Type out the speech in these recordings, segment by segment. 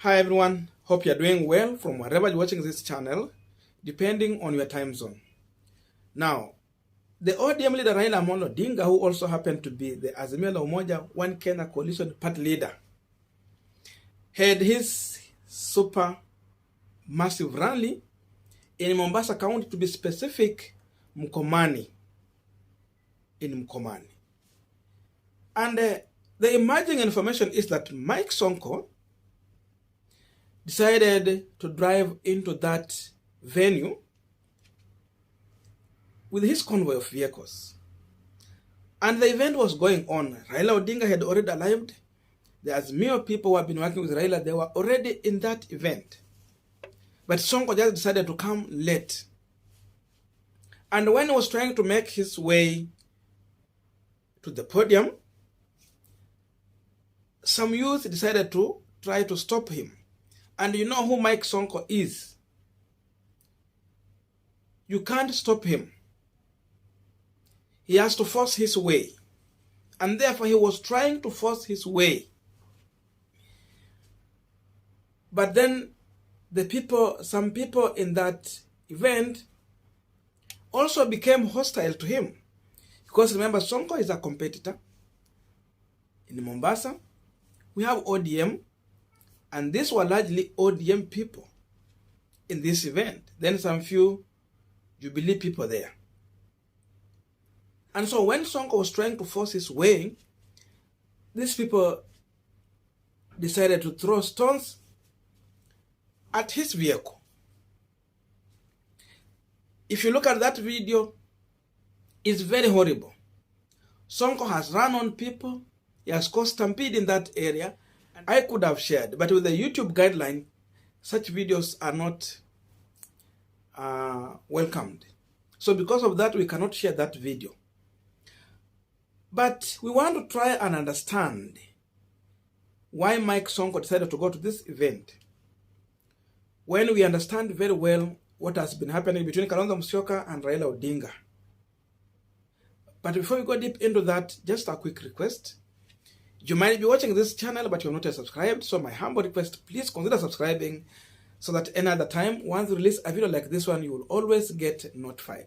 Hi everyone, hope you're doing well from wherever you're watching this channel, depending on your time zone. Now, the ODM leader Raila Odinga, who also happened to be the Azimio Umoja One Kenya coalition party leader, had his super massive rally in Mombasa County, to be specific, Mkomani, in Mkomani. And the emerging information is that Mike Sonko decided to drive into that venue with his convoy of vehicles. And the event was going on. Raila Odinga had already arrived. The Azimio people who have been working with Raila, they were already in that event. But Sonko just decided to come late. And when he was trying to make his way to the podium, some youth decided to try to stop him. And you know who Mike Sonko is. You can't stop him. He has to force his way. And therefore he was trying to force his way. But then some people in that event also became hostile to him. Because remember, Sonko is a competitor. In Mombasa, we have ODM. And these were largely ODM people in this event. Then some few Jubilee people there. And so when Sonko was trying to force his way, these people decided to throw stones at his vehicle. If you look at that video, it's very horrible. Sonko has run on people. He has caused stampede in that area. I could have shared, but with the YouTube guideline, such videos are not welcomed. So because of that, we cannot share that video. But we want to try and understand why Mike Sonko decided to go to this event, when we understand very well what has been happening between Kalonzo Musyoka and Raila Odinga. But before we go deep into that, just a quick request. You might be watching this channel, but you're not yet subscribed. So my humble request, please consider subscribing so that any other time, once we release a video like this one, you will always get notified.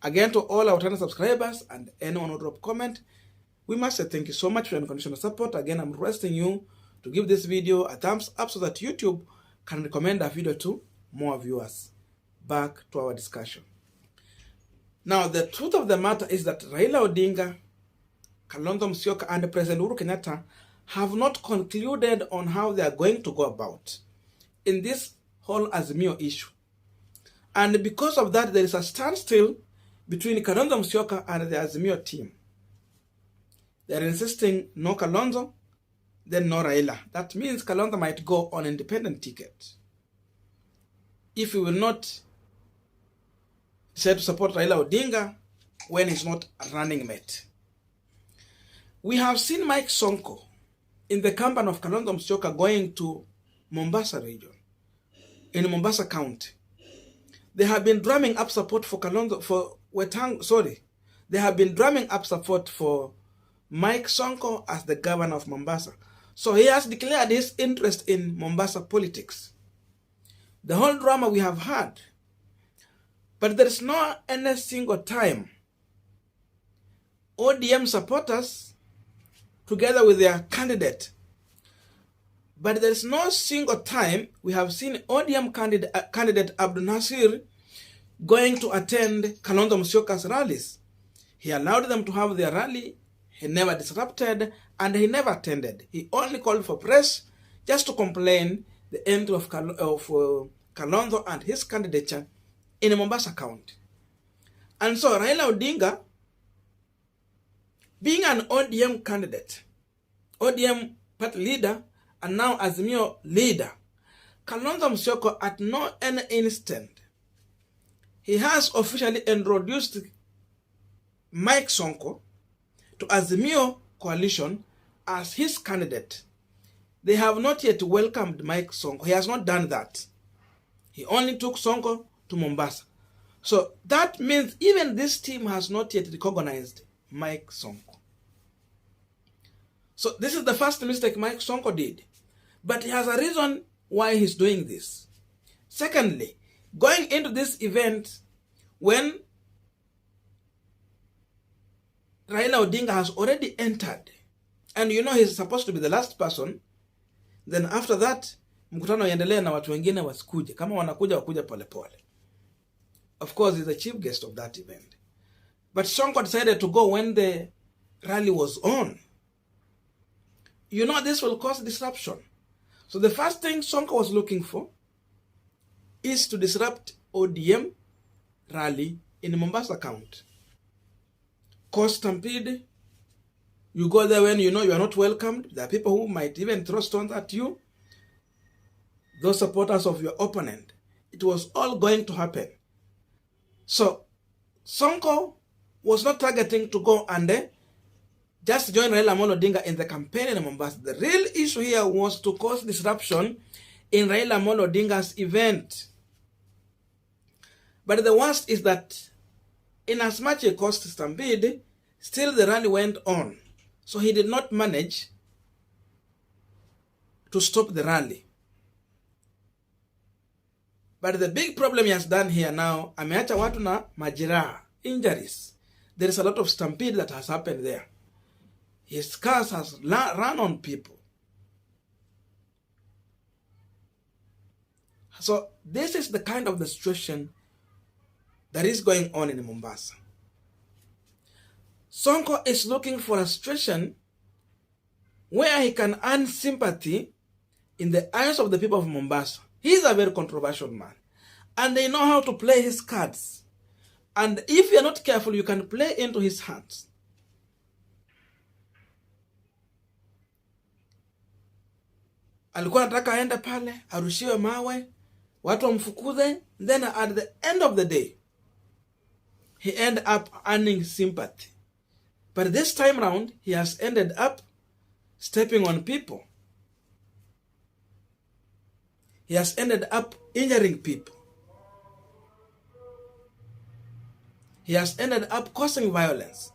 Again, to all our channel subscribers and anyone who drop comment, we must say thank you so much for your unconditional support. Again, I'm requesting you to give this video a thumbs up so that YouTube can recommend our video to more viewers. Back to our discussion. Now, the truth of the matter is that Raila Odinga, Kalonzo Musyoka and President Uhuru Kenyatta have not concluded on how they are going to go about in this whole Azimio issue. And because of that, there is a standstill between Kalonzo Musyoka and the Azimio team. They are insisting no Kalonzo, then no Raila. That means Kalonzo might go on independent ticket if he will not decide to support Raila Odinga when he's not a running mate. We have seen Mike Sonko in the company of Kalonzo Musyoka going to Mombasa region, in Mombasa County. They have been drumming up support for They have been drumming up support for Mike Sonko as the governor of Mombasa. So he has declared his interest in Mombasa politics. The whole drama we have had. But there is not any single time ODM supporters together with their candidate. But there is no single time we have seen ODM candidate Abdul Nasir going to attend Kalonzo Musyoka's rallies. He allowed them to have their rally. He never disrupted and he never attended. He only called for press just to complain the entry of Kalonzo and his candidature in Mombasa County. And so Raila Odinga, being an ODM candidate, ODM party leader, and now Azimio leader, Kalonzo Musyoka at no any instant, he has officially introduced Mike Sonko to Azimio coalition as his candidate. They have not yet welcomed Mike Sonko. He has not done that. He only took Sonko to Mombasa. So that means even this team has not yet recognized Mike Sonko. So this is the first mistake Mike Sonko did. But he has a reason why he's doing this. Secondly, going into this event when Raila Odinga has already entered, and you know he's supposed to be the last person, then after that, mkutano iendelee na watu wengine wasikuje. Kama wanakuja wakuja pole pole. Of course, he's the chief guest of that event. But Sonko decided to go when the rally was on. You know this will cause disruption. So the first thing Sonko was looking for is to disrupt ODM rally in Mombasa County. Cause stampede. You go there when you know you are not welcomed. There are people who might even throw stones at you. Those supporters of your opponent. It was all going to happen. So, Sonko was not targeting to go and just join Raila Amolo Odinga in the campaign in Mombasa. The real issue here was to cause disruption in Raila Amolo Odinga's event. But the worst is that in as much a caused stampede, still the rally went on. So he did not manage to stop the rally. But the big problem he has done here now, ameacha watu na majeraha, injuries. There is a lot of stampede that has happened there. His cars has run on people. So this is the kind of the situation that is going on in Mombasa. Sonko is looking for a situation where he can earn sympathy in the eyes of the people of Mombasa. He's a very controversial man. And they know how to play his cards. And if you're not careful, you can play into his hands. Alikuwa anataka aende pale, arushiwe mawe, watu wamfukuze, then at the end of the day, he ended up earning sympathy. But this time round, he has ended up stepping on people. He has ended up injuring people. He has ended up causing violence.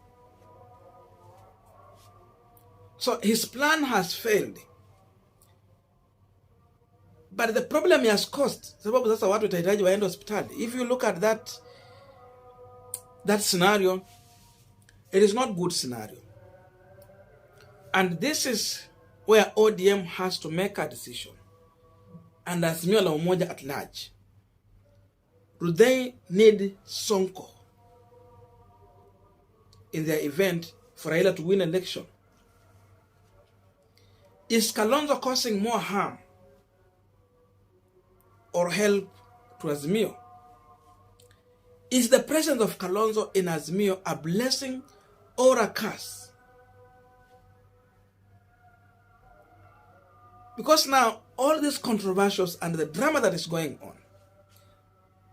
So his plan has failed. But the problem he has caused, sababu sasa watu watahitaji waende hospitali. If you look at that scenario, it is not good scenario. And this is where ODM has to make a decision. And Azimio la Umoja at large. Do they need Sonko in their event for Raila to win election? Is Kalonzo causing more harm or help to Azimio? Is the presence of Kalonzo in Azimio a blessing or a curse? Because now, all these controversies and the drama that is going on,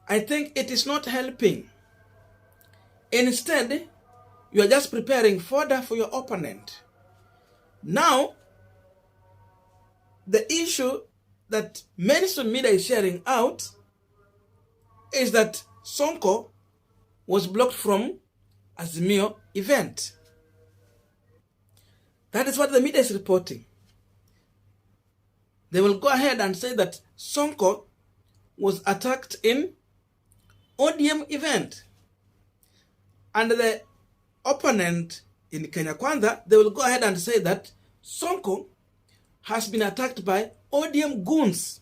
I think it is not helping. Instead, you are just preparing fodder for your opponent. Now, the issue that mainstream media is sharing out is that Sonko was blocked from Azimio event. That is what the media is reporting. They will go ahead and say that Sonko was attacked in ODM event. And the opponent in Kenya Kwanza, they will go ahead and say that Sonko has been attacked by ODM goons.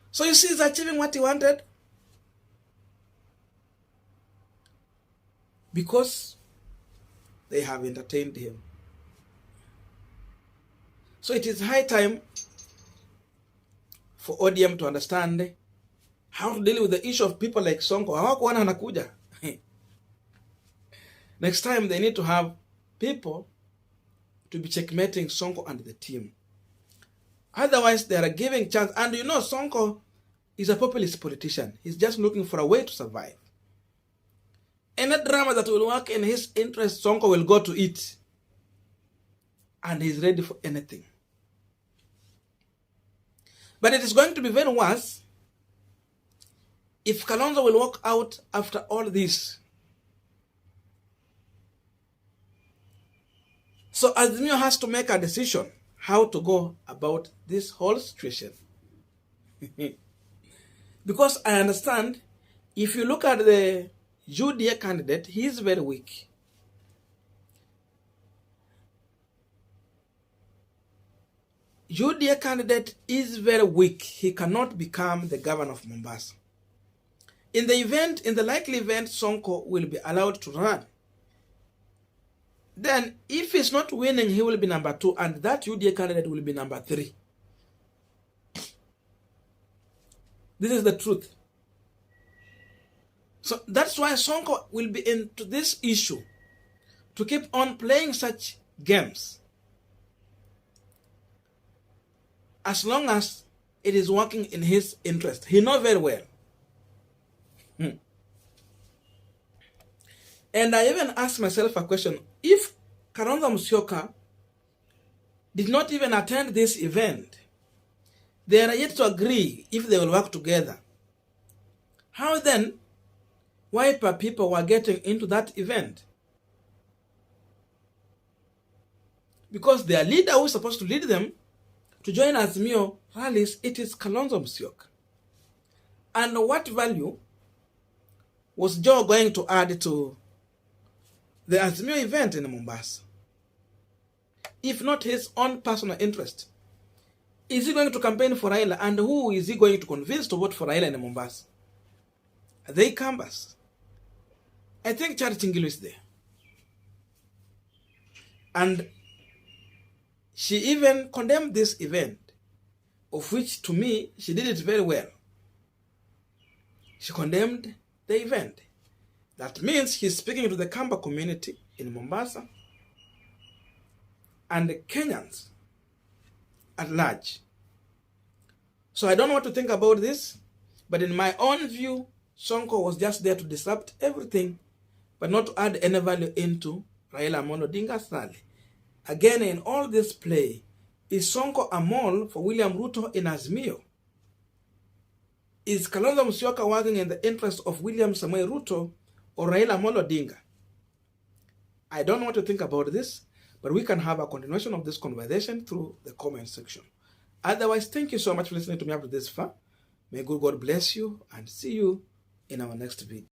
So you see, he's achieving what he wanted. Because they have entertained him. So it is high time for ODM to understand how to deal with the issue of people like Sonko. Hawakuona anakuja. Next time they need to have people to be checkmating Sonko and the team. Otherwise, they are giving chance. And you know, Sonko is a populist politician. He's just looking for a way to survive. Any drama that will work in his interest, Sonko will go to it. And he's ready for anything. But it is going to be very worse if Kalonzo will walk out after all this. So Azimio has to make a decision. how to go about this whole situation. Because I understand, if you look at the UDA candidate, he is very weak. UDA candidate is very weak. He cannot become the governor of Mombasa. In the likely event, Sonko will be allowed to run. Then, if he's not winning, he will be number 2, and that UDA candidate will be number 3. This is the truth. So that's why Sonko will be into this issue, to keep on playing such games, as long as it is working in his interest. He knows very well. And I even asked myself a question. If Kalonzo Musyoka did not even attend this event, they are yet to agree if they will work together. How then Wiper people were getting into that event? Because their leader who is supposed to lead them to join Azimio rallies, it is Kalonzo Musyoka. And what value was Joe going to add to the Azimio event in Mombasa, if not his own personal interest? Is he going to campaign for Raila, and who is he going to convince to vote for Raila in Mombasa? Are they canvas? I think Charity Ngilu is there. And she even condemned this event, of which to me, she did it very well. She condemned the event. That means he's speaking to the Kamba community in Mombasa and the Kenyans at large. So I don't know what to think about this, but in my own view, Sonko was just there to disrupt everything, but not to add any value into Raila Odinga'S rally. Again, in all this play, is Sonko a mole for William Ruto in Azimio? Is Kalonzo Musyoka working in the interest of William Samoei Ruto or Raila Odinga? I don't know what to think about this, but we can have a continuation of this conversation through the comment section. Otherwise, thank you so much for listening to me up to this far. May good God bless you, and see you in our next video.